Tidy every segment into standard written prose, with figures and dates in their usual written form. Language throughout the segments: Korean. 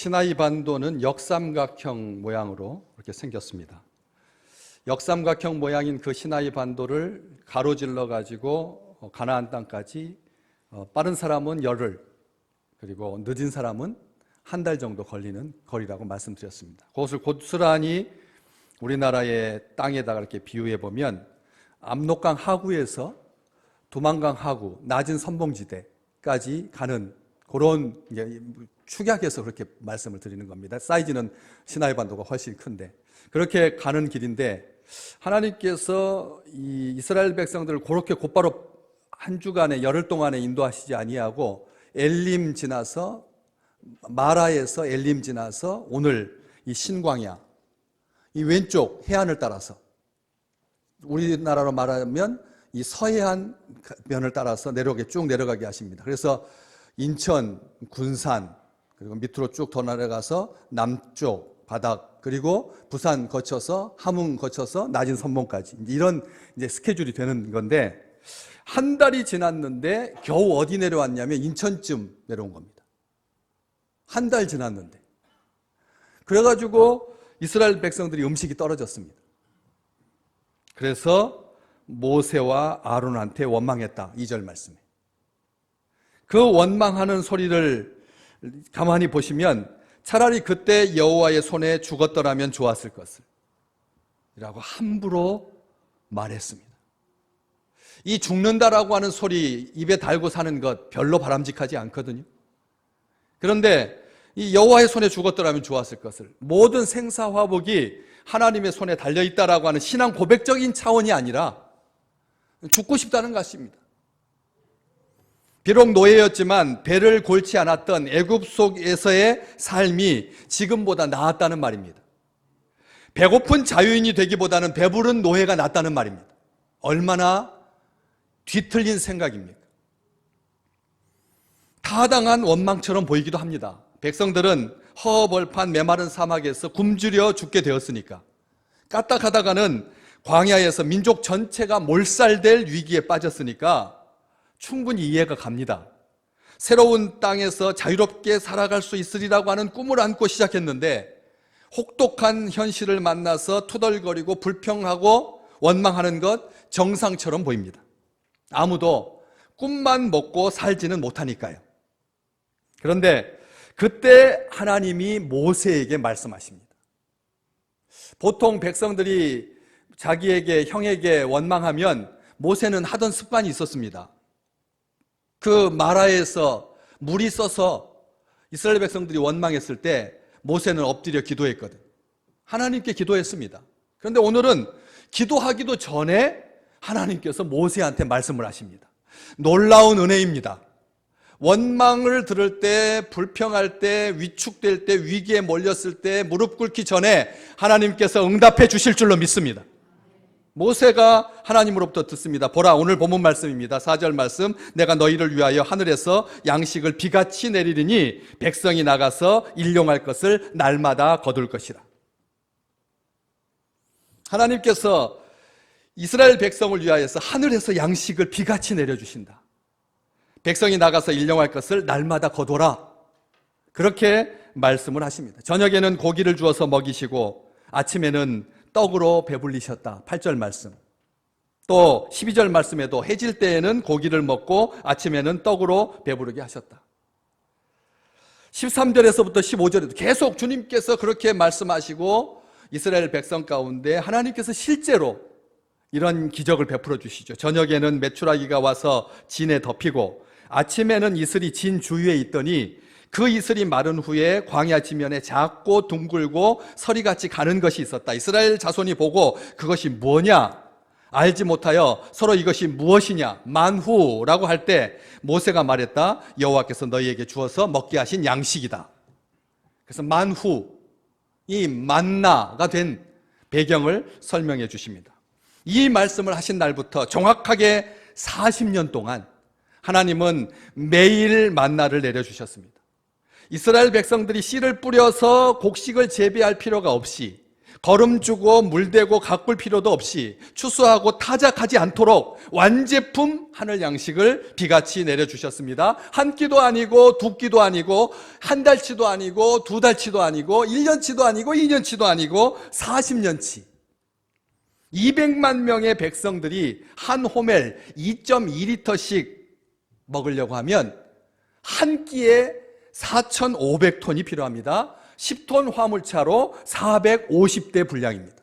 시나이 반도는 역삼각형 모양으로 이렇게 생겼습니다. 역삼각형 모양인 그 시나이 반도를 가로질러 가지고 가나안 땅까지 빠른 사람은 열흘, 그리고 늦은 사람은 한 달 정도 걸리는 거리라고 말씀드렸습니다. 그것을 고스란히 우리나라의 땅에다가 이렇게 비유해 보면 압록강 하구에서 두만강 하구, 낮은 선봉지대까지 가는 그런 축약해서 그렇게 말씀을 드리는 겁니다. 사이즈는 시나이 반도가 훨씬 큰데 그렇게 가는 길인데, 하나님께서 이 이스라엘 백성들을 그렇게 곧바로 한 주간에 열흘 동안에 인도하시지 아니하고 엘림 지나서, 마라에서 엘림 지나서 오늘 이 신광야, 이 왼쪽 해안을 따라서, 우리나라로 말하면 이 서해안 면을 따라서 쭉 내려가게 하십니다. 그래서 인천, 군산, 그리고 밑으로 쭉 더 내려가서 남쪽 바닥, 그리고 부산 거쳐서 함흥 거쳐서 낮은 선봉까지, 이런 스케줄이 되는 건데, 한 달이 지났는데 겨우 어디 내려왔냐면 인천쯤 내려온 겁니다. 한 달 지났는데. 그래가지고 이스라엘 백성들이 음식이 떨어졌습니다. 그래서 모세와 아론한테 원망했다, 2절 말씀에. 그 원망하는 소리를 가만히 보시면 차라리 그때 여호와의 손에 죽었더라면 좋았을 것을 라고 함부로 말했습니다. 이 죽는다라고 하는 소리 입에 달고 사는 것 별로 바람직하지 않거든요. 그런데 이 여호와의 손에 죽었더라면 좋았을 것을, 모든 생사화복이 하나님의 손에 달려있다라고 하는 신앙 고백적인 차원이 아니라 죽고 싶다는 것입니다. 비록 노예였지만 배를 골치 않았던 애굽 속에서의 삶이 지금보다 나았다는 말입니다. 배고픈 자유인이 되기보다는 배부른 노예가 낫다는 말입니다. 얼마나 뒤틀린 생각입니까? 타당한 원망처럼 보이기도 합니다. 백성들은 허허벌판 메마른 사막에서 굶주려 죽게 되었으니까, 까딱하다가는 광야에서 민족 전체가 몰살될 위기에 빠졌으니까 충분히 이해가 갑니다. 새로운 땅에서 자유롭게 살아갈 수 있으리라고 하는 꿈을 안고 시작했는데 혹독한 현실을 만나서 투덜거리고 불평하고 원망하는 것 정상처럼 보입니다. 아무도 꿈만 먹고 살지는 못하니까요. 그런데 그때 하나님이 모세에게 말씀하십니다. 보통 백성들이 자기에게, 형에게 원망하면 모세는 하던 습관이 있었습니다. 그 마라에서 물이 써서 이스라엘 백성들이 원망했을 때 모세는 엎드려 기도했거든. 하나님께 기도했습니다. 그런데 오늘은 기도하기도 전에 하나님께서 모세한테 말씀을 하십니다. 놀라운 은혜입니다. 원망을 들을 때, 불평할 때, 위축될 때, 위기에 몰렸을 때 무릎 꿇기 전에 하나님께서 응답해 주실 줄로 믿습니다. 모세가 하나님으로부터 듣습니다. 보라, 오늘 본문 말씀입니다. 4절 말씀, 내가 너희를 위하여 하늘에서 양식을 비같이 내리리니 백성이 나가서 일용할 것을 날마다 거둘 것이라. 하나님께서 이스라엘 백성을 위하여서 하늘에서 양식을 비같이 내려주신다. 백성이 나가서 일용할 것을 날마다 거둬라. 그렇게 말씀을 하십니다. 저녁에는 고기를 주어서 먹이시고 아침에는 떡으로 배불리셨다. 8절 말씀. 또 12절 말씀에도 해질 때에는 고기를 먹고 아침에는 떡으로 배부르게 하셨다. 13절에서부터 15절에도 계속 주님께서 그렇게 말씀하시고 이스라엘 백성 가운데 하나님께서 실제로 이런 기적을 베풀어 주시죠. 저녁에는 메추라기가 와서 진에 덮이고 아침에는 이슬이 진 주위에 있더니 그 이슬이 마른 후에 광야 지면에 작고 둥글고 서리같이 가는 것이 있었다. 이스라엘 자손이 보고 그것이 뭐냐 알지 못하여 서로 이것이 무엇이냐 만후라고 할 때 모세가 말했다. 여호와께서 너희에게 주어서 먹게 하신 양식이다. 그래서 만후, 이 만나가 된 배경을 설명해 주십니다. 이 말씀을 하신 날부터 정확하게 40년 동안 하나님은 매일 만나를 내려주셨습니다. 이스라엘 백성들이 씨를 뿌려서 곡식을 재배할 필요가 없이 거름주고 물대고 가꿀 필요도 없이 추수하고 타작하지 않도록 완제품 하늘 양식을 비같이 내려주셨습니다. 한 끼도 아니고 두 끼도 아니고 한 달치도 아니고 두 달치도 아니고 1년치도 아니고 2년치도 아니고 40년치 200만 명의 백성들이 한 호멜 2.2리터씩 먹으려고 하면 한 끼에 4,500톤이 필요합니다. 10톤 화물차로 450대 분량입니다.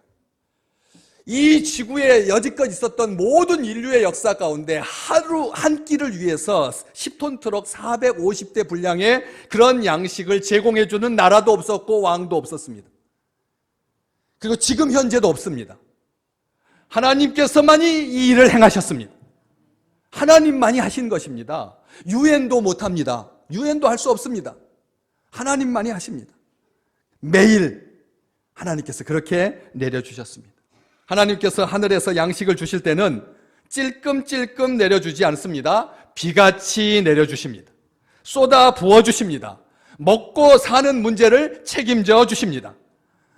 이 지구에 여지껏 있었던 모든 인류의 역사 가운데 하루 한 끼를 위해서 10톤 트럭 450대 분량의 그런 양식을 제공해주는 나라도 없었고 왕도 없었습니다. 그리고 지금 현재도 없습니다. 하나님께서만이 이 일을 행하셨습니다. 하나님만이 하신 것입니다. 유엔도 못합니다. 유엔도 할 수 없습니다. 하나님만이 하십니다. 매일 하나님께서 그렇게 내려주셨습니다. 하나님께서 하늘에서 양식을 주실 때는 찔끔찔끔 내려주지 않습니다. 비같이 내려주십니다. 쏟아 부어주십니다. 먹고 사는 문제를 책임져 주십니다.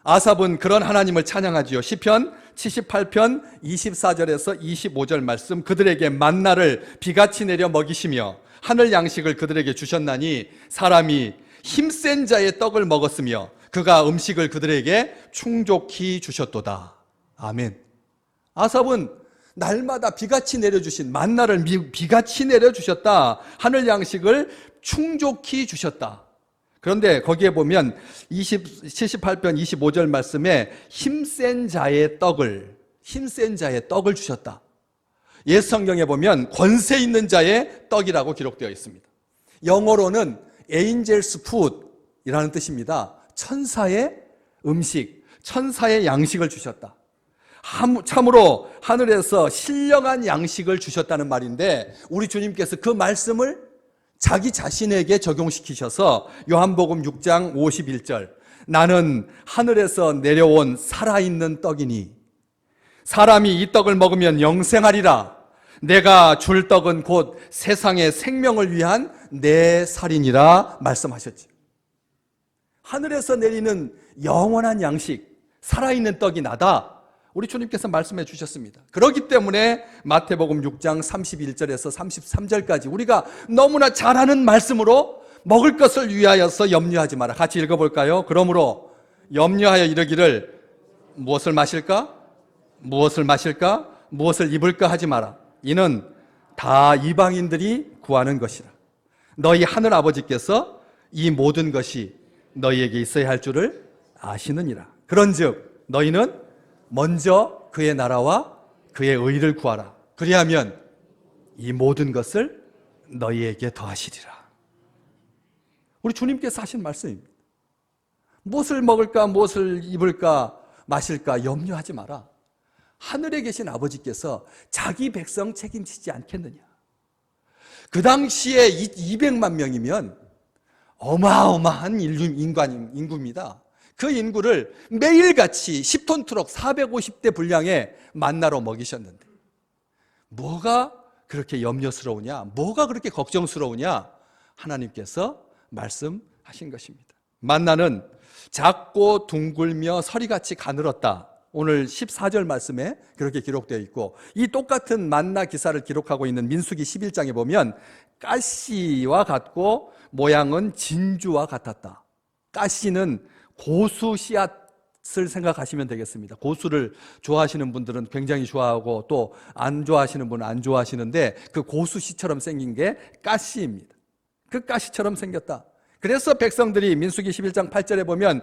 아삽은 그런 하나님을 찬양하지요. 시편 78편 24절에서 25절 말씀, 그들에게 만나를 비같이 내려 먹이시며 하늘 양식을 그들에게 주셨나니 사람이 힘센 자의 떡을 먹었으며 그가 음식을 그들에게 충족히 주셨도다. 아멘. 아삽은 날마다 비같이 내려주신 만나를 비같이 내려주셨다. 하늘 양식을 충족히 주셨다. 그런데 거기에 보면 78편 25절 말씀에 힘센 자의 떡을 주셨다. 옛 성경에 보면 권세 있는 자의 떡이라고 기록되어 있습니다. 영어로는 angels food이라는 뜻입니다. 천사의 음식, 천사의 양식을 주셨다. 참으로 하늘에서 신령한 양식을 주셨다는 말인데 우리 주님께서 그 말씀을 자기 자신에게 적용시키셔서 요한복음 6장 51절, 나는 하늘에서 내려온 살아있는 떡이니 사람이 이 떡을 먹으면 영생하리라. 내가 줄 떡은 곧 세상의 생명을 위한 내 살이니라 말씀하셨죠. 하늘에서 내리는 영원한 양식, 살아있는 떡이 나다. 우리 주님께서 말씀해 주셨습니다. 그렇기 때문에 마태복음 6장 31절에서 33절까지 우리가 너무나 잘 아는 말씀으로 먹을 것을 위하여서 염려하지 마라. 같이 읽어볼까요? 그러므로 염려하여 이르기를 무엇을 마실까? 무엇을 마실까? 무엇을 입을까 하지 마라. 이는 다 이방인들이 구하는 것이라. 너희 하늘 아버지께서 이 모든 것이 너희에게 있어야 할 줄을 아시느니라. 그런즉 너희는 먼저 그의 나라와 그의 의를 구하라. 그리하면 이 모든 것을 너희에게 더하시리라. 우리 주님께서 하신 말씀입니다. 무엇을 먹을까, 무엇을 입을까, 마실까 염려하지 마라. 하늘에 계신 아버지께서 자기 백성 책임지지 않겠느냐. 그 당시에 200만 명이면 어마어마한 인구입니다. 그 인구를 매일같이 10톤 트럭 450대 분량의 만나로 먹이셨는데 뭐가 그렇게 염려스러우냐? 뭐가 그렇게 걱정스러우냐? 하나님께서 말씀하신 것입니다. 만나는 작고 둥글며 서리같이 가늘었다. 오늘 14절 말씀에 그렇게 기록되어 있고, 이 똑같은 만나 기사를 기록하고 있는 민수기 11장에 보면 가시와 같고 모양은 진주와 같았다. 가시는 고수 씨앗을 생각하시면 되겠습니다. 고수를 좋아하시는 분들은 굉장히 좋아하고 또 안 좋아하시는 분은 안 좋아하시는데 그 고수 씨처럼 생긴 게 가시입니다. 그 가시처럼 생겼다. 그래서 백성들이 민수기 11장 8절에 보면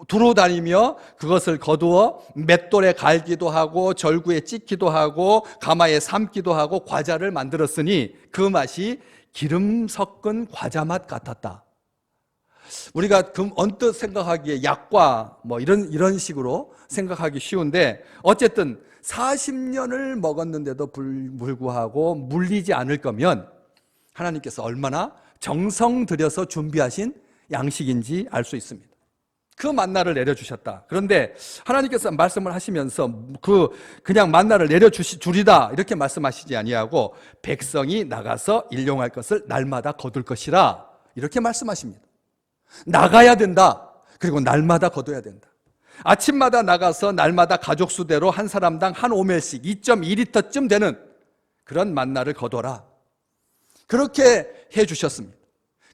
두루 다니며 그것을 거두어 맷돌에 갈기도 하고 절구에 찢기도 하고 가마에 삶기도 하고 과자를 만들었으니 그 맛이 기름 섞은 과자 맛 같았다. 우리가 언뜻 생각하기에 약과 뭐 이런 식으로 생각하기 쉬운데 어쨌든 40년을 먹었는데도 불구하고 물리지 않을 거면 하나님께서 얼마나 정성 들여서 준비하신 양식인지 알 수 있습니다. 그 만나를 내려주셨다. 그런데 하나님께서 말씀을 하시면서 그냥 만나를 내려주리다 이렇게 말씀하시지 아니하고 백성이 나가서 일용할 것을 날마다 거둘 것이라 이렇게 말씀하십니다. 나가야 된다. 그리고 날마다 거둬야 된다. 아침마다 나가서 날마다 가족 수대로 한 사람당 한 오멜씩 2.2리터쯤 되는 그런 만나를 거둬라. 그렇게 해 주셨습니다.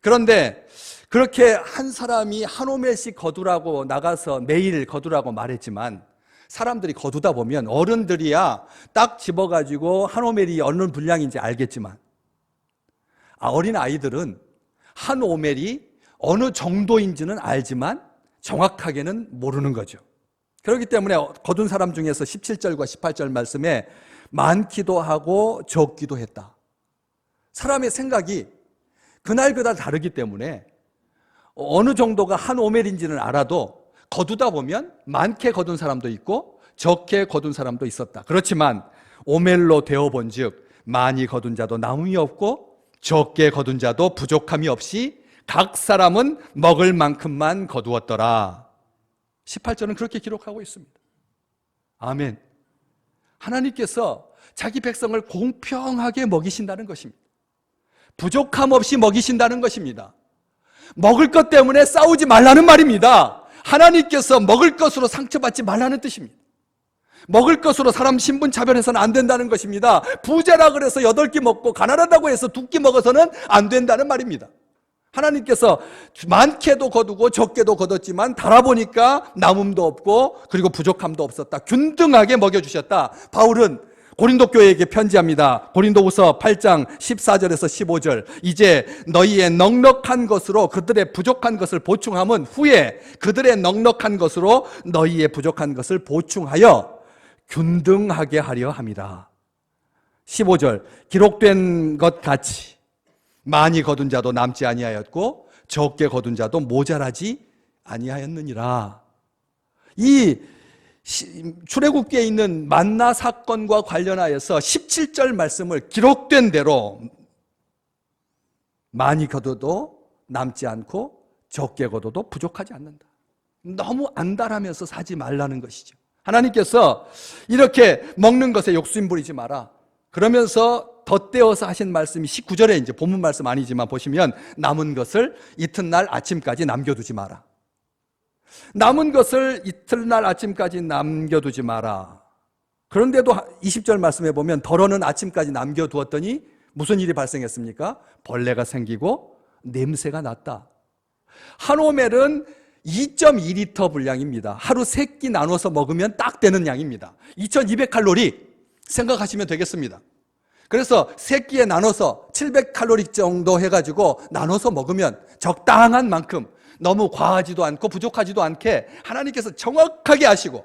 그런데 그렇게 한 사람이 한 오멜씩 거두라고 나가서 매일 거두라고 말했지만 사람들이 거두다 보면 어른들이야 딱 집어가지고 한 오멜이 어느 분량인지 알겠지만 어린 아이들은 한 오멜이 어느 정도인지는 알지만 정확하게는 모르는 거죠. 그렇기 때문에 거둔 사람 중에서 17절과 18절 말씀에 많기도 하고 적기도 했다. 사람의 생각이 그날 다르기 때문에 어느 정도가 한 오멜인지는 알아도 거두다 보면 많게 거둔 사람도 있고 적게 거둔 사람도 있었다. 그렇지만 오멜로 되어본 즉 많이 거둔 자도 남음이 없고 적게 거둔 자도 부족함이 없이 각 사람은 먹을 만큼만 거두었더라. 18절은 그렇게 기록하고 있습니다. 아멘. 하나님께서 자기 백성을 공평하게 먹이신다는 것입니다. 부족함 없이 먹이신다는 것입니다. 먹을 것 때문에 싸우지 말라는 말입니다. 하나님께서 먹을 것으로 상처받지 말라는 뜻입니다. 먹을 것으로 사람 신분 차별해서는 안 된다는 것입니다. 부자라 그래서 8끼 먹고 가난하다고 해서 2끼 먹어서는 안 된다는 말입니다. 하나님께서 많게도 거두고 적게도 거뒀지만 달아보니까 남음도 없고 그리고 부족함도 없었다. 균등하게 먹여주셨다. 바울은 고린도 교회에게 편지합니다. 고린도후서 8장 14절에서 15절. 이제 너희의 넉넉한 것으로 그들의 부족한 것을 보충함은 후에 그들의 넉넉한 것으로 너희의 부족한 것을 보충하여 균등하게 하려 함이라. 15절. 기록된 것 같이 많이 거둔 자도 남지 아니하였고 적게 거둔 자도 모자라지 아니하였느니라. 이 출애굽기에 있는 만나 사건과 관련하여서 17절 말씀을 기록된 대로 많이 거둬도 남지 않고 적게 거둬도 부족하지 않는다. 너무 안달하면서 사지 말라는 것이죠. 하나님께서 이렇게 먹는 것에 욕심 부리지 마라. 그러면서 덧대어서 하신 말씀이 19절에 이제 본문 말씀 아니지만 보시면 남은 것을 이튿날 아침까지 남겨두지 마라. 남은 것을 이튿날 아침까지 남겨두지 마라. 그런데도 20절 말씀에 보면 덜어는 아침까지 남겨두었더니 무슨 일이 발생했습니까? 벌레가 생기고 냄새가 났다. 한 오멜은 2.2리터 분량입니다. 하루 3끼 나눠서 먹으면 딱 되는 양입니다. 2200칼로리 생각하시면 되겠습니다. 그래서 3끼에 나눠서 700칼로리 정도 해가지고 나눠서 먹으면 적당한 만큼 너무 과하지도 않고 부족하지도 않게 하나님께서 정확하게 아시고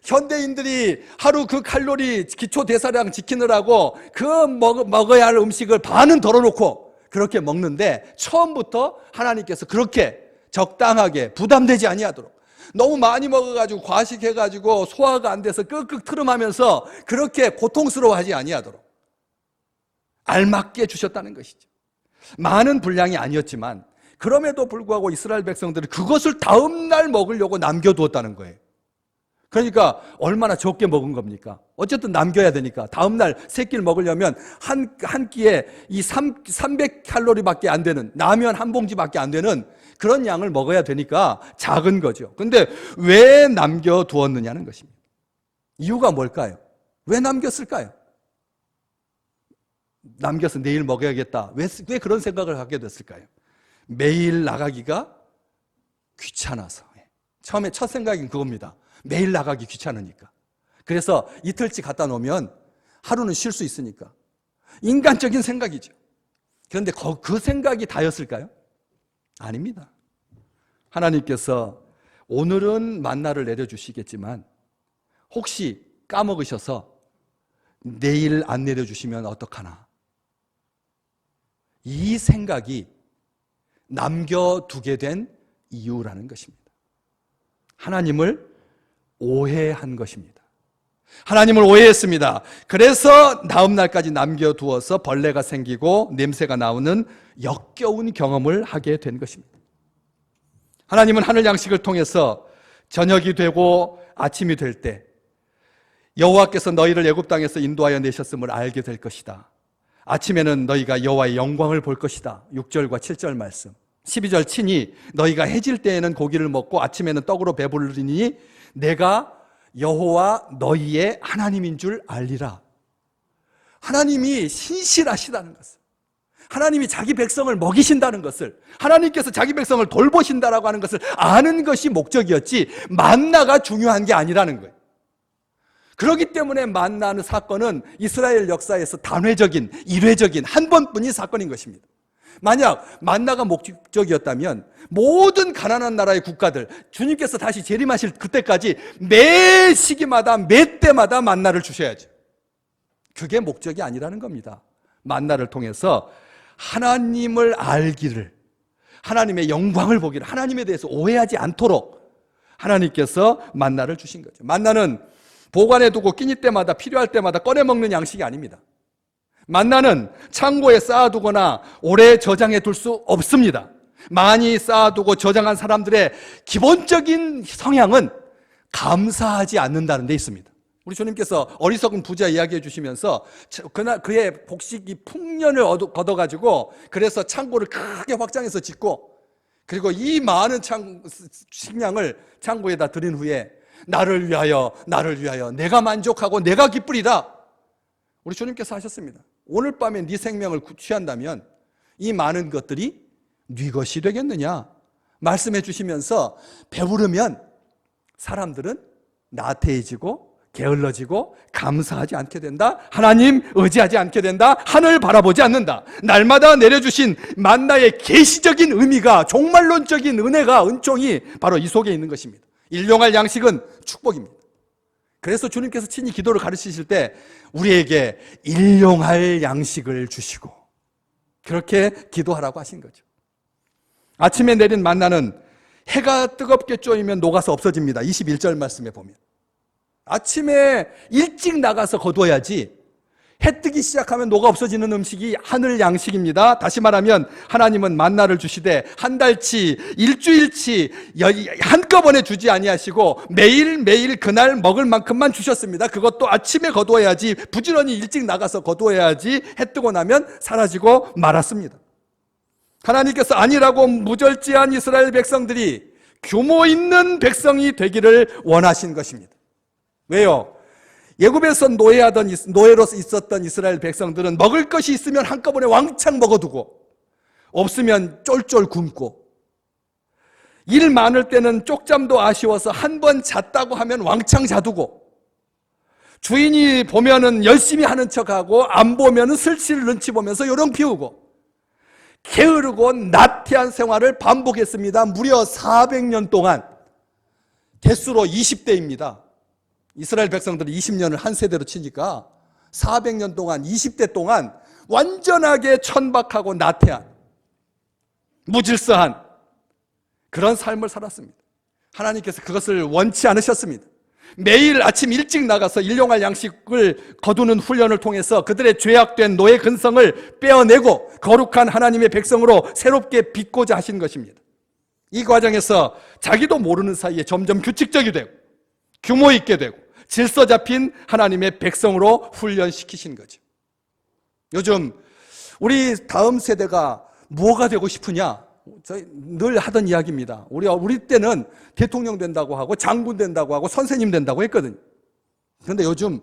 현대인들이 하루 그 칼로리 기초 대사량 지키느라고 그 먹어야 할 음식을 반은 덜어놓고 그렇게 먹는데 처음부터 하나님께서 그렇게 적당하게 부담되지 아니하도록 너무 많이 먹어가지고 과식해가지고 소화가 안 돼서 끄끄 트름하면서 그렇게 고통스러워하지 아니하도록 알맞게 주셨다는 것이죠. 많은 분량이 아니었지만 그럼에도 불구하고 이스라엘 백성들은 그것을 다음 날 먹으려고 남겨두었다는 거예요. 그러니까 얼마나 적게 먹은 겁니까? 어쨌든 남겨야 되니까 다음 날 3끼를 먹으려면 한 끼에 이 300칼로리밖에 안 되는 라면 한 봉지밖에 안 되는 그런 양을 먹어야 되니까 작은 거죠. 근데 왜 남겨두었느냐는 것입니다. 이유가 뭘까요? 왜 남겼을까요? 남겨서 내일 먹어야겠다. 왜 그런 생각을 갖게 됐을까요? 매일 나가기가 귀찮아서. 처음에 첫 생각인 그겁니다. 매일 나가기 귀찮으니까. 그래서 이틀치 갖다 놓으면 하루는 쉴 수 있으니까. 인간적인 생각이죠. 그런데 그 생각이 다였을까요? 아닙니다. 하나님께서 오늘은 만나를 내려주시겠지만 혹시 까먹으셔서 내일 안 내려주시면 어떡하나. 이 생각이 남겨두게 된 이유라는 것입니다. 하나님을 오해한 것입니다. 하나님을 오해했습니다. 그래서 다음 날까지 남겨두어서 벌레가 생기고 냄새가 나오는 역겨운 경험을 하게 된 것입니다. 하나님은 하늘 양식을 통해서 저녁이 되고 아침이 될 때 여호와께서 너희를 애굽 땅에서 인도하여 내셨음을 알게 될 것이다. 아침에는 너희가 여호와의 영광을 볼 것이다. 6절과 7절 말씀. 12절 친히 너희가 해질 때에는 고기를 먹고 아침에는 떡으로 배부르리니 내가 여호와 너희의 하나님인 줄 알리라. 하나님이 신실하시다는 것을, 하나님이 자기 백성을 먹이신다는 것을, 하나님께서 자기 백성을 돌보신다라고 하는 것을 아는 것이 목적이었지 만나가 중요한 게 아니라는 거예요. 그렇기 때문에 만나는 사건은 이스라엘 역사에서 단회적인, 일회적인 한 번뿐인 사건인 것입니다. 만약 만나가 목적이었다면 모든 가난한 나라의 국가들, 주님께서 다시 재림하실 그때까지 매 시기마다 매 때마다 만나를 주셔야죠. 그게 목적이 아니라는 겁니다. 만나를 통해서 하나님을 알기를, 하나님의 영광을 보기를, 하나님에 대해서 오해하지 않도록 하나님께서 만나를 주신 거죠. 만나는 보관해 두고 끼니 때마다 필요할 때마다 꺼내 먹는 양식이 아닙니다. 만나는 창고에 쌓아두거나 오래 저장해 둘 수 없습니다. 많이 쌓아두고 저장한 사람들의 기본적인 성향은 감사하지 않는다는 데 있습니다. 우리 주님께서 어리석은 부자 이야기해 주시면서 그날 그의 복식이 풍년을 걷어가지고 그래서 창고를 크게 확장해서 짓고, 그리고 이 많은 식량을 창고에다 들인 후에 나를 위하여 내가 만족하고 내가 기쁘리라, 우리 주님께서 하셨습니다. 오늘 밤에 네 생명을 취한다면 이 많은 것들이 네 것이 되겠느냐 말씀해 주시면서, 배부르면 사람들은 나태해지고 게을러지고 감사하지 않게 된다, 하나님 의지하지 않게 된다, 하늘 바라보지 않는다. 날마다 내려주신 만나의 계시적인 의미가, 종말론적인 은혜가, 은총이 바로 이 속에 있는 것입니다. 일용할 양식은 축복입니다. 그래서 주님께서 친히 기도를 가르치실 때 우리에게 일용할 양식을 주시고 그렇게 기도하라고 하신 거죠. 아침에 내린 만나는 해가 뜨겁게 쪼이면 녹아서 없어집니다. 21절 말씀에 보면 아침에 일찍 나가서 거둬야지, 해 뜨기 시작하면 녹아 없어지는 음식이 하늘 양식입니다. 다시 말하면 하나님은 만나를 주시되 한 달치, 일주일치 한꺼번에 주지 아니하시고 매일매일 그날 먹을 만큼만 주셨습니다. 그것도 아침에 거두어야지, 부지런히 일찍 나가서 거두어야지 해 뜨고 나면 사라지고 말았습니다. 하나님께서 아니라고 무절제한 이스라엘 백성들이 규모 있는 백성이 되기를 원하신 것입니다. 왜요? 예굽에서 노예로 있었던 이스라엘 백성들은 먹을 것이 있으면 한꺼번에 왕창 먹어두고 없으면 쫄쫄 굶고, 일 많을 때는 쪽잠도 아쉬워서 한 번 잤다고 하면 왕창 자두고, 주인이 보면은 열심히 하는 척하고 안 보면은 슬슬 눈치 보면서 요령 피우고, 게으르고 나태한 생활을 반복했습니다. 무려 400년 동안. 대수로 20대입니다. 이스라엘 백성들이 20년을 한 세대로 치니까 400년 동안, 20대 동안 완전하게 천박하고 나태한, 무질서한 그런 삶을 살았습니다. 하나님께서 그것을 원치 않으셨습니다. 매일 아침 일찍 나가서 일용할 양식을 거두는 훈련을 통해서 그들의 죄악된 노예 근성을 빼어내고 거룩한 하나님의 백성으로 새롭게 빚고자 하신 것입니다. 이 과정에서 자기도 모르는 사이에 점점 규칙적이 되고 규모 있게 되고 질서 잡힌 하나님의 백성으로 훈련시키신 거죠. 요즘 우리 다음 세대가 뭐가 되고 싶으냐? 저희 늘 하던 이야기입니다. 우리 때는 대통령 된다고 하고 장군 된다고 하고 선생님 된다고 했거든요. 그런데 요즘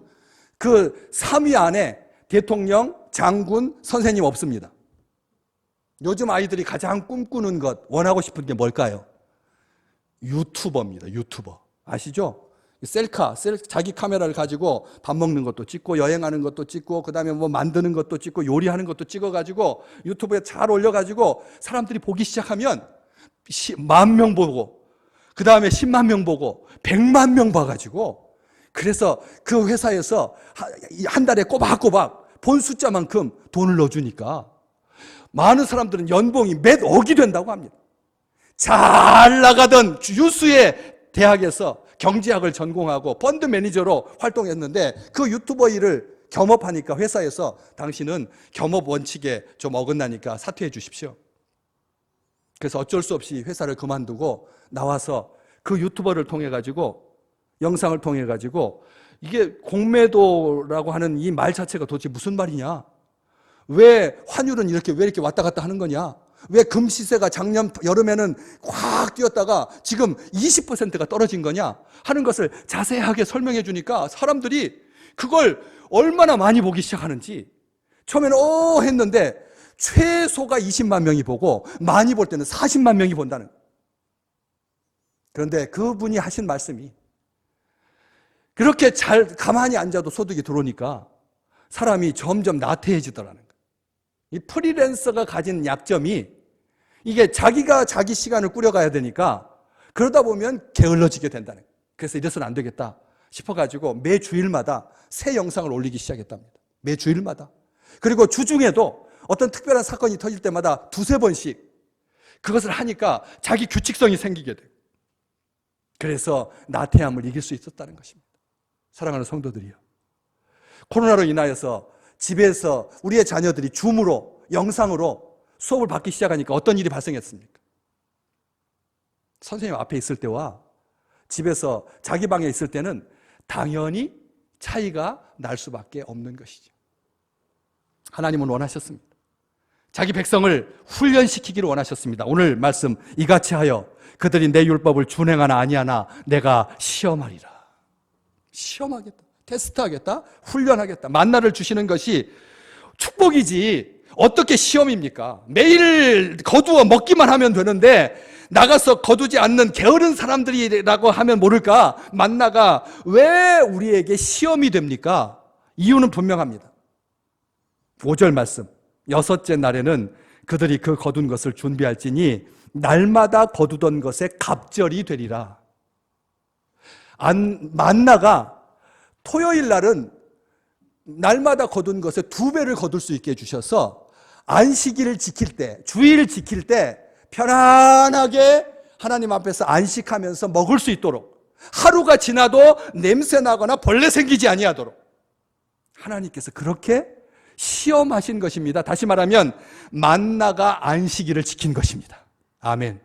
그 3위 안에 대통령, 장군, 선생님 없습니다. 요즘 아이들이 가장 꿈꾸는 것, 원하고 싶은 게 뭘까요? 유튜버입니다. 유튜버. 아시죠? 셀카, 자기 카메라를 가지고 밥 먹는 것도 찍고 여행하는 것도 찍고 그다음에 뭐 만드는 것도 찍고 요리하는 것도 찍어가지고 유튜브에 잘 올려가지고 사람들이 보기 시작하면 10,000명 보고 그다음에 10만 명 보고 100만 명 봐가지고, 그래서 그 회사에서 한 달에 꼬박꼬박 본 숫자만큼 돈을 넣어주니까 많은 사람들은 연봉이 몇 억이 된다고 합니다. 잘 나가던 유수의 대학에서 경제학을 전공하고 펀드 매니저로 활동했는데 그 유튜버 일을 겸업하니까 회사에서 당신은 겸업 원칙에 좀 어긋나니까 사퇴해 주십시오. 그래서 어쩔 수 없이 회사를 그만두고 나와서 그 유튜버를 통해 가지고, 영상을 통해 가지고, 이게 공매도라고 하는 이 말 자체가 도대체 무슨 말이냐? 왜 환율은 왜 이렇게 왔다 갔다 하는 거냐? 왜 금시세가 작년 여름에는 확 뛰었다가 지금 20%가 떨어진 거냐 하는 것을 자세하게 설명해 주니까 사람들이 그걸 얼마나 많이 보기 시작하는지, 처음에는 했는데 최소가 20만 명이 보고 많이 볼 때는 40만 명이 본다는 거예요. 그런데 그분이 하신 말씀이, 그렇게 잘 가만히 앉아도 소득이 들어오니까 사람이 점점 나태해지더라는 거예요. 이 프리랜서가 가진 약점이, 이게 자기가 자기 시간을 꾸려가야 되니까 그러다 보면 게을러지게 된다는 거예요. 그래서 이래서는 안 되겠다 싶어가지고 매 주일마다 새 영상을 올리기 시작했답니다. 매 주일마다. 그리고 주중에도 어떤 특별한 사건이 터질 때마다 두세 번씩 그것을 하니까 자기 규칙성이 생기게 돼요. 그래서 나태함을 이길 수 있었다는 것입니다. 사랑하는 성도들이요, 코로나로 인하여서 집에서 우리의 자녀들이 줌으로, 영상으로 수업을 받기 시작하니까 어떤 일이 발생했습니까? 선생님 앞에 있을 때와 집에서 자기 방에 있을 때는 당연히 차이가 날 수밖에 없는 것이죠. 하나님은 원하셨습니다. 자기 백성을 훈련시키기를 원하셨습니다. 오늘 말씀, 이같이 하여 그들이 내 율법을 준행하나 아니하나 내가 시험하리라. 시험하겠다, 테스트하겠다, 훈련하겠다. 만나를 주시는 것이 축복이지 어떻게 시험입니까? 매일 거두어 먹기만 하면 되는데 나가서 거두지 않는 게으른 사람들이라고 하면 모를까, 만나가 왜 우리에게 시험이 됩니까? 이유는 분명합니다. 5절 말씀, 여섯째 날에는 그들이 그 거둔 것을 준비할지니 날마다 거두던 것에 갑절이 되리라. 만나가 토요일 날은 날마다 거둔 것에 2배를 거둘 수 있게 해주셔서 안식일을 지킬 때, 주일을 지킬 때 편안하게 하나님 앞에서 안식하면서 먹을 수 있도록, 하루가 지나도 냄새 나거나 벌레 생기지 아니하도록 하나님께서 그렇게 시험하신 것입니다. 다시 말하면 만나가 안식일을 지킨 것입니다. 아멘.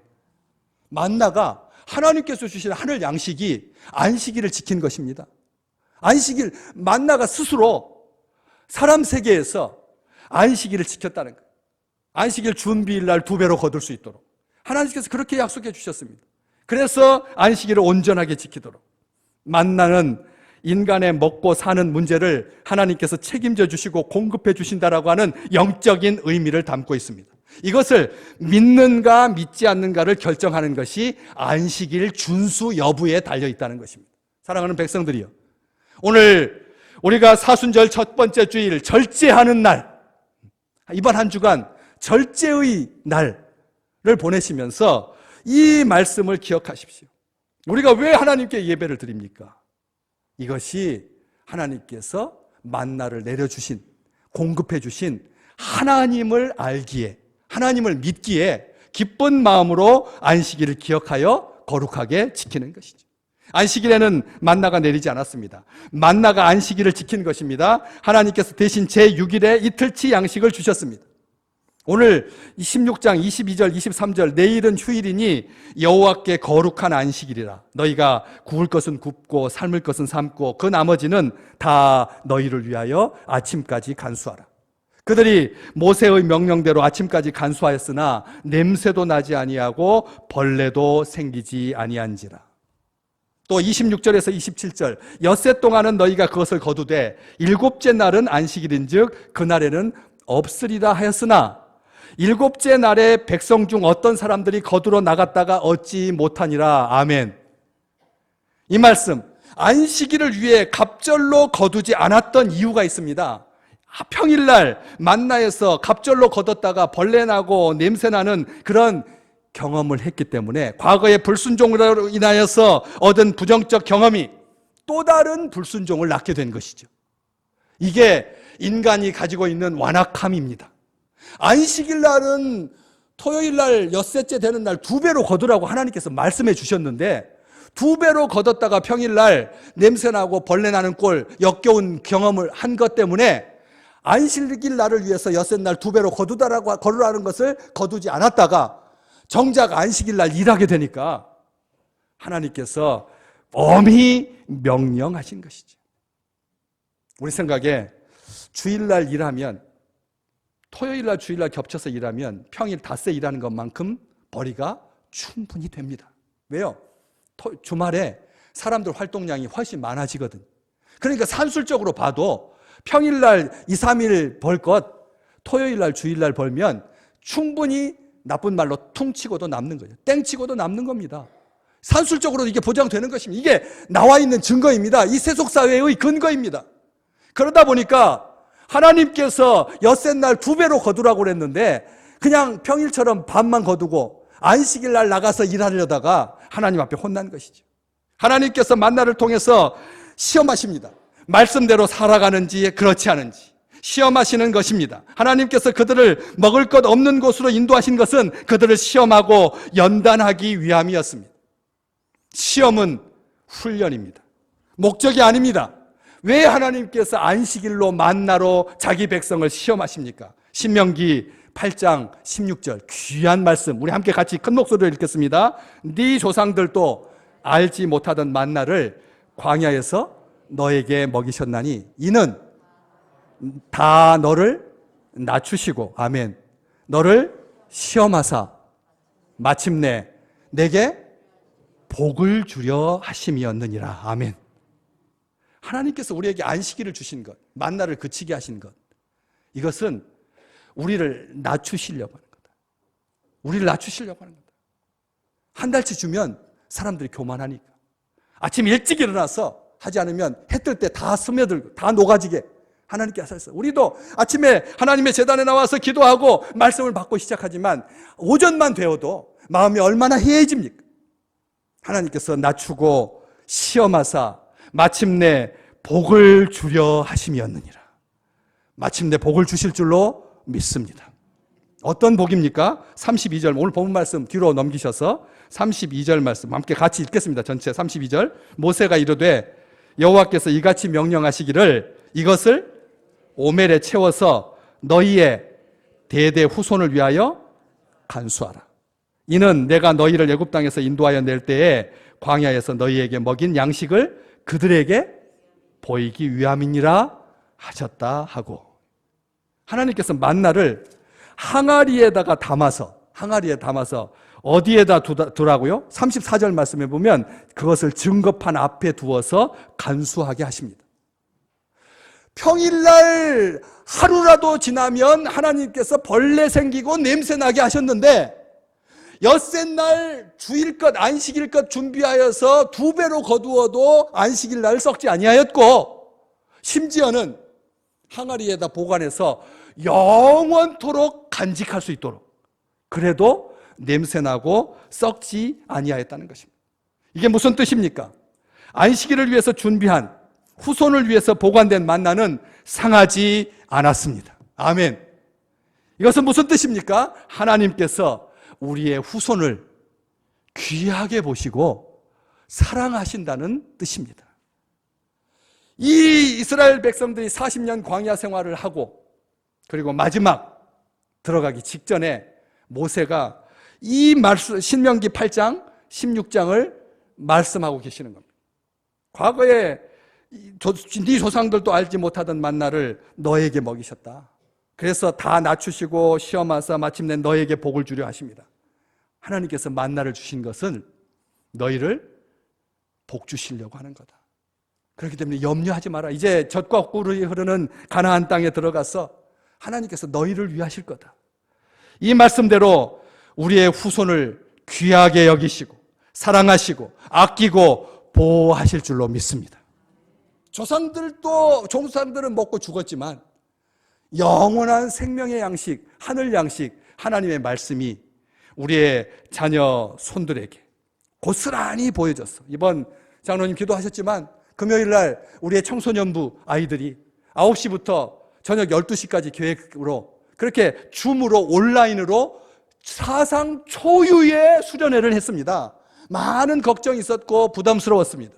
만나가 하나님께서 주신 하늘 양식이 안식일을 지킨 것입니다. 안식일, 만나가 스스로 사람 세계에서 안식일을 지켰다는 거예요. 안식일 준비일 날 2배로 거둘 수 있도록 하나님께서 그렇게 약속해 주셨습니다. 그래서 안식일을 온전하게 지키도록, 만나는 인간의 먹고 사는 문제를 하나님께서 책임져 주시고 공급해 주신다라고 하는 영적인 의미를 담고 있습니다. 이것을 믿는가 믿지 않는가를 결정하는 것이 안식일 준수 여부에 달려 있다는 것입니다. 사랑하는 백성들이요, 오늘 우리가 사순절 첫 번째 주일 절제하는 날, 이번 한 주간 절제의 날을 보내시면서 이 말씀을 기억하십시오. 우리가 왜 하나님께 예배를 드립니까? 이것이 하나님께서 만나를 내려주신, 공급해 주신 하나님을 알기에, 하나님을 믿기에 기쁜 마음으로 안식일을 기억하여 거룩하게 지키는 것이죠. 안식일에는 만나가 내리지 않았습니다. 만나가 안식일을 지킨 것입니다. 하나님께서 대신 제6일에 이틀치 양식을 주셨습니다. 오늘 16장 22절 23절, 내일은 휴일이니 여호와께 거룩한 안식일이라. 너희가 구울 것은 굽고 삶을 것은 삶고 그 나머지는 다 너희를 위하여 아침까지 간수하라. 그들이 모세의 명령대로 아침까지 간수하였으나 냄새도 나지 아니하고 벌레도 생기지 아니한지라. 또 26절에서 27절, 엿새 동안은 너희가 그것을 거두되 일곱째 날은 안식일인즉 그날에는 없으리라 하였으나 일곱째 날에 백성 중 어떤 사람들이 거두러 나갔다가 얻지 못하니라. 아멘. 이 말씀, 안식일을 위해 갑절로 거두지 않았던 이유가 있습니다. 평일날 만나에서 갑절로 거뒀다가 벌레 나고 냄새 나는 그런 경험을 했기 때문에, 과거의 불순종으로 인하여서 얻은 부정적 경험이 또 다른 불순종을 낳게 된 것이죠. 이게 인간이 가지고 있는 완악함입니다. 안식일 날은 토요일 날 엿새째 되는 날 2배로 거두라고 하나님께서 말씀해 주셨는데 2배로 거뒀다가 평일 날 냄새나고 벌레 나는 꼴 역겨운 경험을 한 것 때문에 안식일 날을 위해서 엿새 날 2배로 거두라는 것을 거두지 않았다가 정작 안식일 날 일하게 되니까 하나님께서 엄히 명령하신 것이죠. 우리 생각에 주일날 일하면 토요일날 주일날 겹쳐서 일하면 평일 닷새 일하는 것만큼 벌이가 충분히 됩니다. 왜요? 주말에 사람들 활동량이 훨씬 많아지거든요. 그러니까 산술적으로 봐도 평일날 2, 3일 벌 것 토요일날 주일날 벌면 충분히 나쁜 말로 퉁치고도 남는 거예요. 땡치고도 남는 겁니다. 산술적으로 이게 보장되는 것입니다. 이게 나와 있는 증거입니다. 이 세속사회의 근거입니다. 그러다 보니까 하나님께서 엿새날 2배로 거두라고 그랬는데 그냥 평일처럼 반만 거두고 안식일날 나가서 일하려다가 하나님 앞에 혼난 것이죠. 하나님께서 만나를 통해서 시험하십니다. 말씀대로 살아가는지 그렇지 않은지 시험하시는 것입니다. 하나님께서 그들을 먹을 것 없는 곳으로 인도하신 것은 그들을 시험하고 연단하기 위함이었습니다. 시험은 훈련입니다. 목적이 아닙니다. 왜 하나님께서 안식일로 만나로 자기 백성을 시험하십니까? 신명기 8장 16절 귀한 말씀, 우리 함께 같이 큰 목소리로 읽겠습니다. 네 조상들도 알지 못하던 만나를 광야에서 너에게 먹이셨나니 이는 다 너를 낮추시고 아멘 너를 시험하사 마침내 내게 복을 주려 하심이었느니라. 아멘. 하나님께서 우리에게 안식일을 주신 것, 만나를 그치게 하신 것, 이것은 우리를 낮추시려고 하는 거다. 우리를 낮추시려고 하는 거다. 한 달치 주면 사람들이 교만하니까 아침 일찍 일어나서 하지 않으면 해 뜰 때 다 스며들고 다 녹아지게 하나님께 하셨어요. 우리도 아침에 하나님의 제단에 나와서 기도하고 말씀을 받고 시작하지만 오전만 되어도 마음이 얼마나 해해집니까? 하나님께서 낮추고 시험하사 마침내 복을 주려 하심이었느니라. 마침내 복을 주실 줄로 믿습니다. 어떤 복입니까? 32절 오늘 본문 말씀 뒤로 넘기셔서 32절 말씀 함께 같이 읽겠습니다. 전체 32절 모세가 이르되 여호와께서 이같이 명령하시기를 이것을 오멜에 채워서 너희의 대대 후손을 위하여 간수하라. 이는 내가 너희를 애굽 땅에서 인도하여 낼 때에 광야에서 너희에게 먹인 양식을 그들에게 보이기 위함이니라 하셨다 하고 하나님께서 만나를 항아리에다가 담아서 어디에다 두라고요? 34절 말씀에 보면 그것을 증거판 앞에 두어서 간수하게 하십니다. 평일날 하루라도 지나면 하나님께서 벌레 생기고 냄새 나게 하셨는데 엿새날 주일 것 안식일 것 준비하여서 2배로 거두어도 안식일 날 썩지 아니하였고 심지어는 항아리에다 보관해서 영원토록 간직할 수 있도록 그래도 냄새나고 썩지 아니하였다는 것입니다. 이게 무슨 뜻입니까? 안식일을 위해서 준비한 후손을 위해서 보관된 만나는 상하지 않았습니다. 아멘. 이것은 무슨 뜻입니까? 하나님께서 우리의 후손을 귀하게 보시고 사랑하신다는 뜻입니다. 이 이스라엘 백성들이 40년 광야 생활을 하고 그리고 마지막 들어가기 직전에 모세가 이 말씀 신명기 8장 16장을 말씀하고 계시는 겁니다. 과거에 네 조상들도 알지 못하던 만나를 너에게 먹이셨다. 그래서 다 낮추시고 시험하사 마침내 너에게 복을 주려 하십니다. 하나님께서 만나를 주신 것은 너희를 복 주시려고 하는 거다. 그렇기 때문에 염려하지 마라. 이제 젖과 꿀이 흐르는 가나안 땅에 들어가서 하나님께서 너희를 위하실 거다. 이 말씀대로 우리의 후손을 귀하게 여기시고 사랑하시고 아끼고 보호하실 줄로 믿습니다. 조상들은 먹고 죽었지만 영원한 생명의 양식, 하늘 양식, 하나님의 말씀이 우리의 자녀 손들에게 고스란히 보여졌어. 이번 장로님 기도하셨지만 금요일날 우리의 청소년부 아이들이 9시부터 저녁 12시까지 계획으로 그렇게 줌으로 온라인으로 사상 초유의 수련회를 했습니다. 많은 걱정이 있었고 부담스러웠습니다.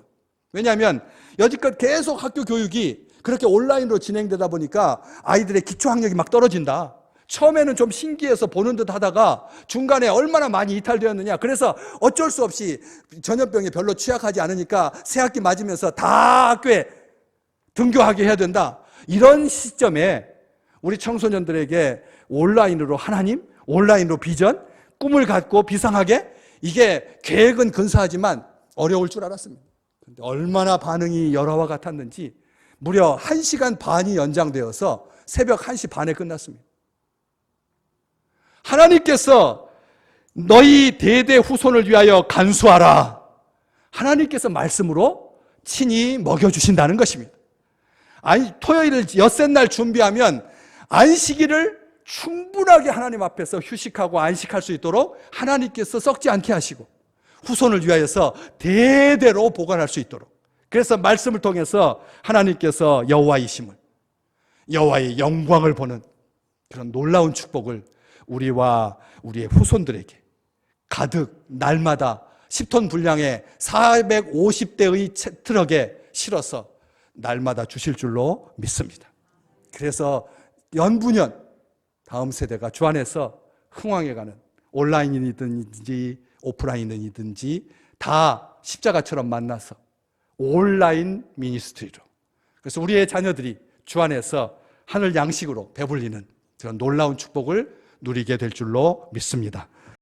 왜냐하면 여지껏 계속 학교 교육이 그렇게 온라인으로 진행되다 보니까 아이들의 기초학력이 막 떨어진다. 처음에는 좀 신기해서 보는 듯 하다가 중간에 얼마나 많이 이탈되었느냐. 그래서 어쩔 수 없이 전염병에 별로 취약하지 않으니까 새학기 맞으면서 다 학교에 등교하게 해야 된다. 이런 시점에 우리 청소년들에게 온라인으로 하나님, 온라인으로 비전, 꿈을 갖고 비상하게, 이게 계획은 근사하지만 어려울 줄 알았습니다. 그런데 얼마나 반응이 열화와 같았는지 무려 1시간 반이 연장되어서 새벽 1시 반에 끝났습니다. 하나님께서 너희 대대 후손을 위하여 간수하라. 하나님께서 말씀으로 친히 먹여주신다는 것입니다. 아니, 토요일을 엿새날 준비하면 안식일을 충분하게 하나님 앞에서 휴식하고 안식할 수 있도록 하나님께서 썩지 않게 하시고 후손을 위하여서 대대로 보관할 수 있도록, 그래서 말씀을 통해서 하나님께서 여호와이심을, 여호와의 영광을 보는 그런 놀라운 축복을 우리와 우리의 후손들에게 가득 날마다 10톤 분량의 450대의 트럭에 실어서 날마다 주실 줄로 믿습니다. 그래서 연분연 다음 세대가 주 안에서 흥왕해가는, 온라인이든지 오프라인이든지 다 십자가처럼 만나서 온라인 미니스트리로, 그래서 우리의 자녀들이 주 안에서 하늘 양식으로 배불리는 그런 놀라운 축복을 누리게 될 줄로 믿습니다.